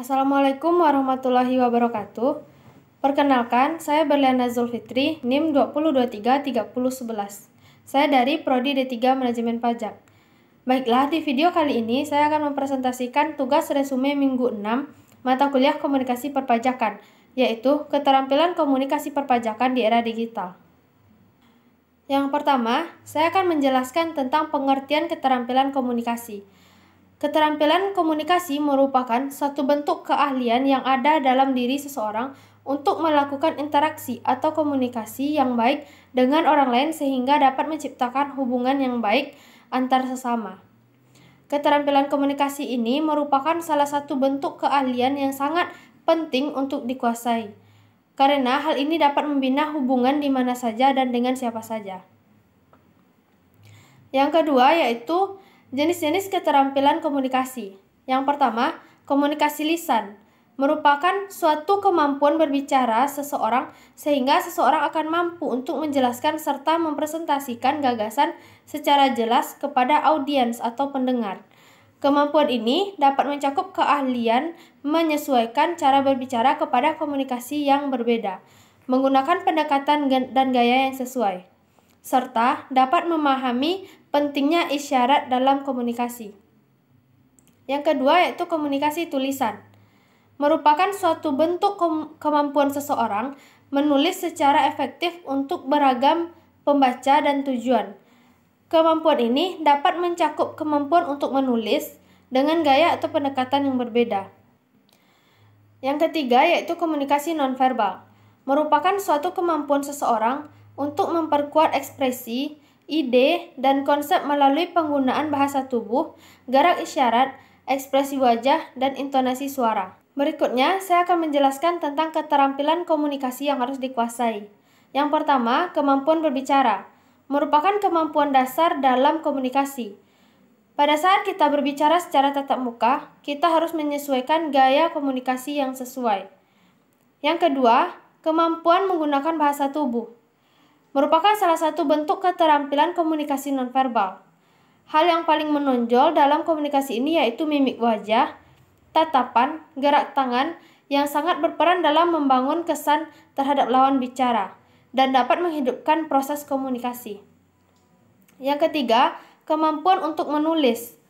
Assalamualaikum warahmatullahi wabarakatuh. Perkenalkan, saya Berliana Zulfitri, NIM 20233011. Saya dari Prodi D3 Manajemen Pajak. Baiklah, di video kali ini saya akan mempresentasikan tugas resume minggu 6 mata kuliah komunikasi perpajakan, yaitu keterampilan komunikasi perpajakan di era digital. Yang pertama, saya akan menjelaskan tentang pengertian keterampilan komunikasi. Keterampilan komunikasi merupakan suatu bentuk keahlian yang ada dalam diri seseorang untuk melakukan interaksi atau komunikasi yang baik dengan orang lain sehingga dapat menciptakan hubungan yang baik antar sesama. Keterampilan komunikasi ini merupakan salah satu bentuk keahlian yang sangat penting untuk dikuasai, karena hal ini dapat membina hubungan di mana saja dan dengan siapa saja. Yang kedua yaitu jenis-jenis keterampilan komunikasi. Yang pertama, komunikasi lisan merupakan suatu kemampuan berbicara seseorang sehingga seseorang akan mampu untuk menjelaskan serta mempresentasikan gagasan secara jelas kepada audiens atau pendengar. Kemampuan ini dapat mencakup keahlian menyesuaikan cara berbicara kepada komunikasi yang berbeda, menggunakan pendekatan dan gaya yang sesuai, serta dapat memahami pentingnya isyarat dalam komunikasi. Yang kedua yaitu komunikasi tulisan. Merupakan suatu bentuk kemampuan seseorang menulis secara efektif untuk beragam pembaca dan tujuan. Kemampuan ini dapat mencakup kemampuan untuk menulis dengan gaya atau pendekatan yang berbeda. Yang ketiga yaitu komunikasi nonverbal. Merupakan suatu kemampuan seseorang untuk memperkuat ekspresi, ide, dan konsep melalui penggunaan bahasa tubuh, gerak isyarat, ekspresi wajah, dan intonasi suara. Berikutnya, saya akan menjelaskan tentang keterampilan komunikasi yang harus dikuasai. Yang pertama, kemampuan berbicara. Merupakan kemampuan dasar dalam komunikasi. Pada saat kita berbicara secara tatap muka, kita harus menyesuaikan gaya komunikasi yang sesuai. Yang kedua, kemampuan menggunakan bahasa tubuh. Merupakan salah satu bentuk keterampilan komunikasi nonverbal. Hal yang paling menonjol dalam komunikasi ini yaitu mimik wajah, tatapan, gerak tangan yang sangat berperan dalam membangun kesan terhadap lawan bicara dan dapat menghidupkan proses komunikasi. Yang ketiga, kemampuan untuk menulis.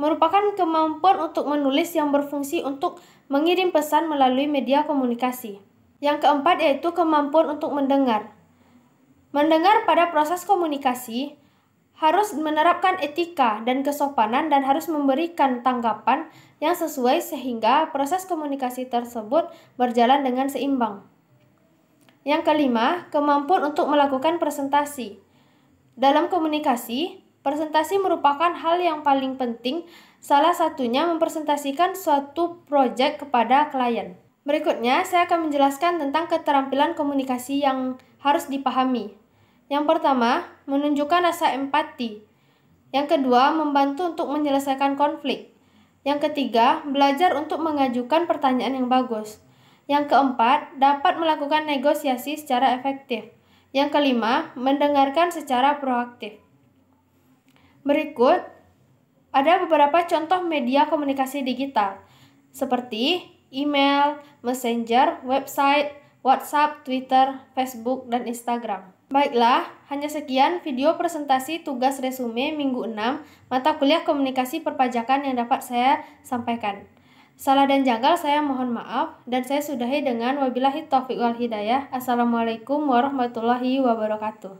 Merupakan kemampuan untuk menulis yang berfungsi untuk mengirim pesan melalui media komunikasi. Yang keempat yaitu kemampuan untuk mendengar. Mendengar pada proses komunikasi harus menerapkan etika dan kesopanan dan harus memberikan tanggapan yang sesuai sehingga proses komunikasi tersebut berjalan dengan seimbang. Yang kelima, kemampuan untuk melakukan presentasi. Dalam komunikasi, presentasi merupakan hal yang paling penting, salah satunya mempresentasikan suatu proyek kepada klien. Berikutnya, saya akan menjelaskan tentang keterampilan komunikasi yang harus dipahami. Yang pertama, menunjukkan rasa empati. Yang kedua, membantu untuk menyelesaikan konflik. Yang ketiga, belajar untuk mengajukan pertanyaan yang bagus. Yang keempat, dapat melakukan negosiasi secara efektif. Yang kelima, mendengarkan secara proaktif. Berikut, ada beberapa contoh media komunikasi digital, seperti email, messenger, website, WhatsApp, Twitter, Facebook, dan Instagram. Baiklah, hanya sekian video presentasi tugas resume minggu 6 mata kuliah komunikasi perpajakan yang dapat saya sampaikan. Salah dan janggal saya mohon maaf, dan saya sudahi dengan wabillahi taufiq wal hidayah. Assalamualaikum warahmatullahi wabarakatuh.